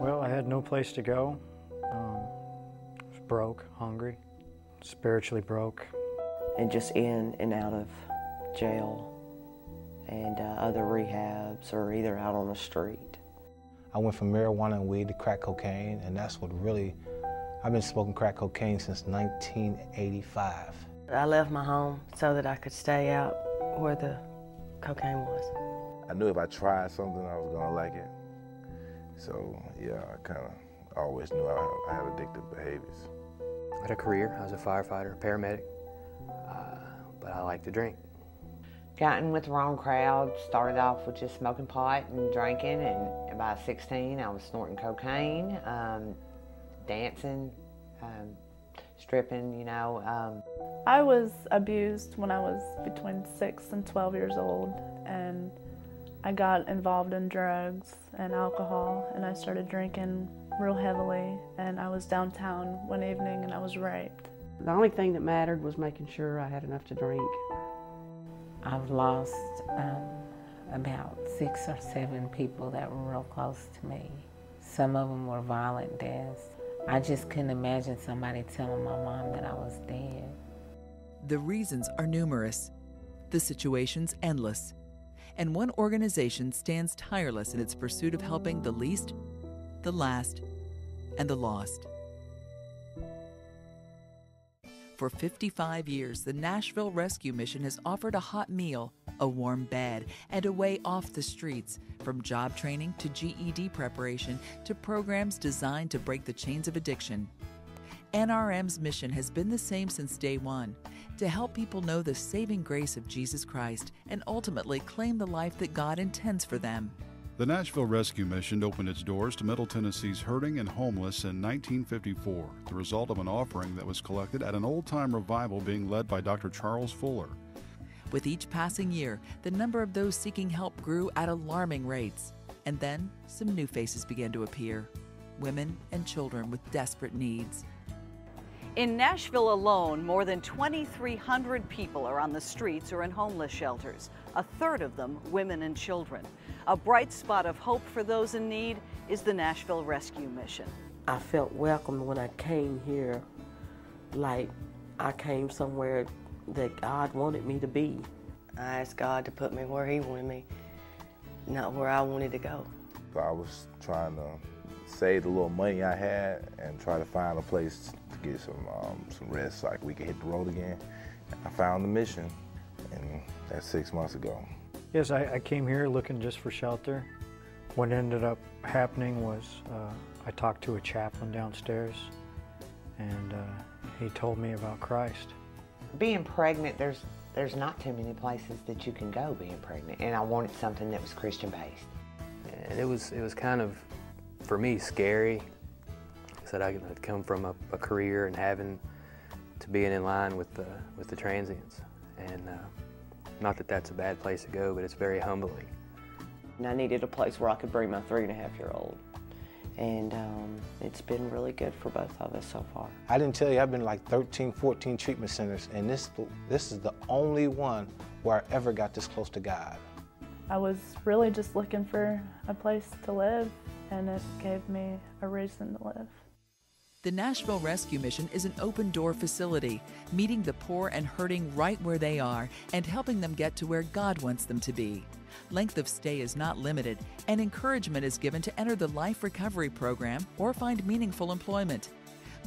Well, I had no place to go. Was broke, hungry, spiritually broke. And just in and out of jail and other rehabs or either out on the street. I went from marijuana and weed to crack cocaine, and that's what really, I've been smoking crack cocaine since 1985. I left my home so that I could stay out where the cocaine was. I knew if I tried something, I was gonna like it. So yeah, I kind of always knew I had addictive behaviors. I had a career. I was a firefighter, a paramedic, but I like to drink. Got in with the wrong crowd, started off with just smoking pot and drinking, and by 16 I was snorting cocaine, dancing, stripping, you know. I was abused when I was between 6 and 12 years old, and I got involved in drugs and alcohol, and I started drinking real heavily, and I was downtown one evening and I was raped. The only thing that mattered was making sure I had enough to drink. I've lost about 6 or 7 people that were real close to me. Some of them were violent deaths. I just couldn't imagine somebody telling my mom that I was dead. The reasons are numerous, the situations endless, and one organization stands tireless in its pursuit of helping the least, the last, and the lost. For 55 years, the Nashville Rescue Mission has offered a hot meal, a warm bed, and a way off the streets, from job training to GED preparation to programs designed to break the chains of addiction. NRM's mission has been the same since day one, to help people know the saving grace of Jesus Christ and ultimately claim the life that God intends for them. The Nashville Rescue Mission opened its doors to Middle Tennessee's hurting and homeless in 1954, the result of an offering that was collected at an old-time revival being led by Dr. Charles Fuller. With each passing year, the number of those seeking help grew at alarming rates. And then some new faces began to appear, women and children with desperate needs. In Nashville alone, more than 2,300 people are on the streets or in homeless shelters, a third of them women and children. A bright spot of hope for those in need is the Nashville Rescue Mission. I felt welcomed when I came here, like I came somewhere that God wanted me to be. I asked God to put me where He wanted me, not where I wanted to go. So I was trying to save the little money I had and try to find a place to get some rest so we could hit the road again. I found the mission, and that's 6 months ago. Yes, I came here looking just for shelter. What ended up happening was I talked to a chaplain downstairs, and he told me about Christ. Being pregnant, there's not too many places that you can go being pregnant, and I wanted something that was Christian-based. And it was kind of, for me, scary. I said I had come from a career and having to be in line with the transients, and not that that's a bad place to go, but it's very humbling. And I needed a place where I could bring my 3.5-year-old. And it's been really good for both of us so far. I didn't tell you, I've been like 13, 14 treatment centers, and this is the only one where I ever got this close to God. I was really just looking for a place to live, and it gave me a reason to live. The Nashville Rescue Mission is an open-door facility, meeting the poor and hurting right where they are and helping them get to where God wants them to be. Length of stay is not limited, and encouragement is given to enter the Life Recovery Program or find meaningful employment.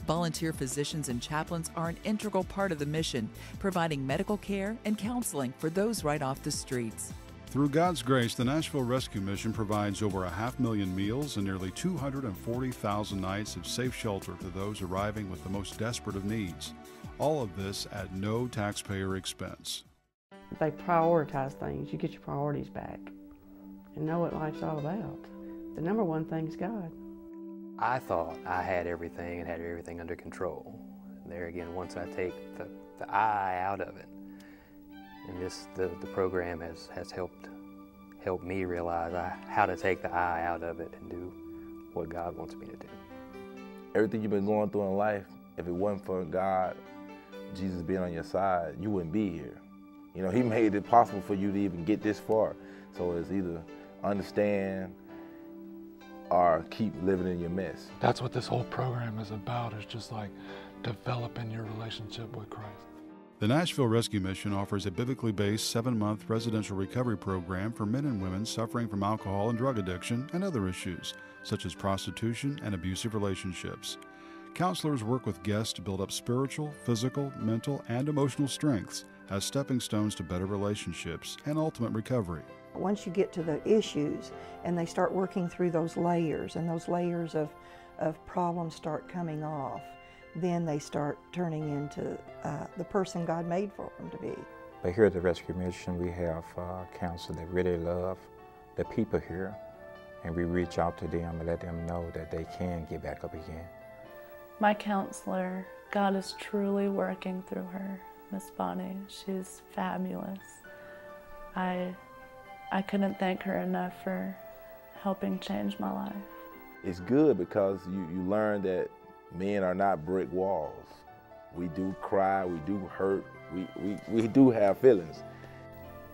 Volunteer physicians and chaplains are an integral part of the mission, providing medical care and counseling for those right off the streets. Through God's grace, the Nashville Rescue Mission provides over 500,000 meals and nearly 240,000 nights of safe shelter to those arriving with the most desperate of needs. All of this at no taxpayer expense. They prioritize things. You get your priorities back and know what life's all about. The number one thing is God. I thought I had everything and had everything under control. There again, once I take the I out of it, and the program has helped me realize how to take the I out of it and do what God wants me to do. Everything you've been going through in life, if it wasn't for God, Jesus being on your side, you wouldn't be here. You know, He made it possible for you to even get this far. So it's either understand or keep living in your mess. That's what this whole program is about, is just like developing your relationship with Christ. The Nashville Rescue Mission offers a biblically based 7-month residential recovery program for men and women suffering from alcohol and drug addiction and other issues, such as prostitution and abusive relationships. Counselors work with guests to build up spiritual, physical, mental, and emotional strengths as stepping stones to better relationships and ultimate recovery. Once you get to the issues and they start working through those layers, and those layers of problems start coming off, then they start turning into the person God made for them to be. But here at the Rescue Mission, we have counselors that really love the people here, and we reach out to them and let them know that they can get back up again. My counselor, God is truly working through her, Miss Bonnie. She's fabulous. I couldn't thank her enough for helping change my life. It's good because you learn that men are not brick walls. We do cry, we do hurt, we do have feelings.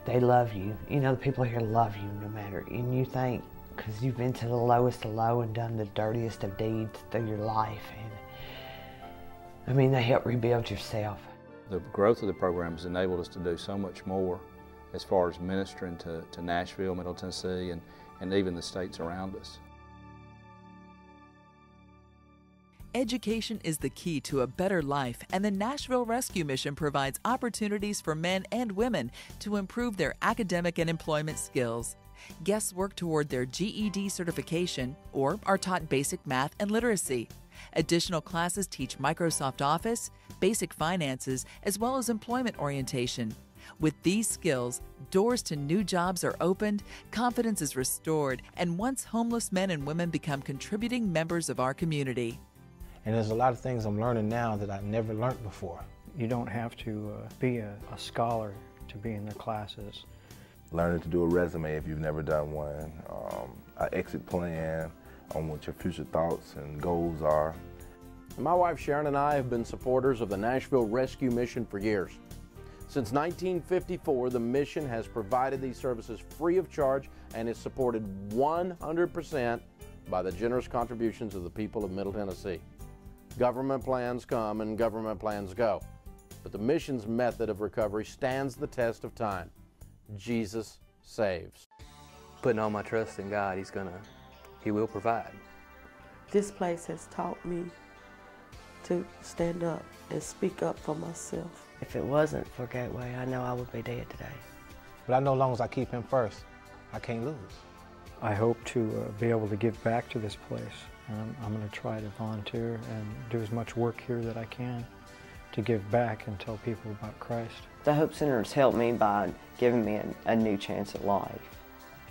They love you. You know, the people here love you no matter. And you think, because you've been to the lowest of low and done the dirtiest of deeds through your life. And I mean, they help rebuild yourself. The growth of the program has enabled us to do so much more as far as ministering to Nashville, Middle Tennessee, and even the states around us. Education is the key to a better life, and the Nashville Rescue Mission provides opportunities for men and women to improve their academic and employment skills. Guests work toward their GED certification or are taught basic math and literacy. Additional classes teach Microsoft Office, basic finances, as well as employment orientation. With these skills, doors to new jobs are opened, confidence is restored, and once homeless men and women become contributing members of our community. And there's a lot of things I'm learning now that I never learned before. You don't have to be a scholar to be in their classes. Learning to do a resume if you've never done one, an exit plan on what your future thoughts and goals are. My wife Sharon and I have been supporters of the Nashville Rescue Mission for years. Since 1954, the mission has provided these services free of charge and is supported 100% by the generous contributions of the people of Middle Tennessee. Government plans come and government plans go, but the mission's method of recovery stands the test of time. Jesus saves. Putting all my trust in God, He will provide. This place has taught me to stand up and speak up for myself. If it wasn't for Gateway, I know I would be dead today. But I know as long as I keep Him first, I can't lose. I hope to be able to give back to this place. And I'm going to try to volunteer and do as much work here that I can to give back and tell people about Christ. The Hope Center has helped me by giving me a new chance at life,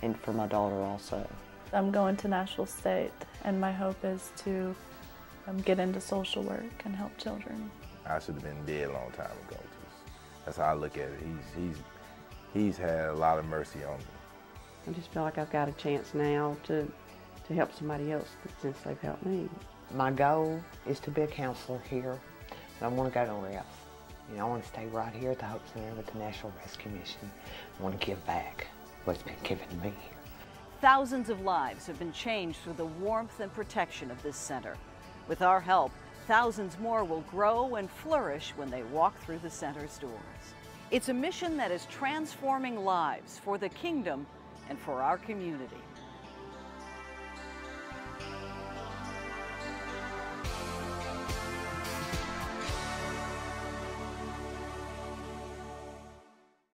and for my daughter also. I'm going to Nashville State, and my hope is to get into social work and help children. I should have been dead a long time ago. That's how I look at it. He's had a lot of mercy on me. I just feel like I've got a chance now to help somebody else since they've helped me. My goal is to be a counselor here, and I want to go nowhere else. You know, I want to stay right here at the Hope Center with the Nashville Rescue Mission. I want to give back what's been given to me here. Thousands of lives have been changed through the warmth and protection of this center. With our help, thousands more will grow and flourish when they walk through the center's doors. It's a mission that is transforming lives for the kingdom and for our community.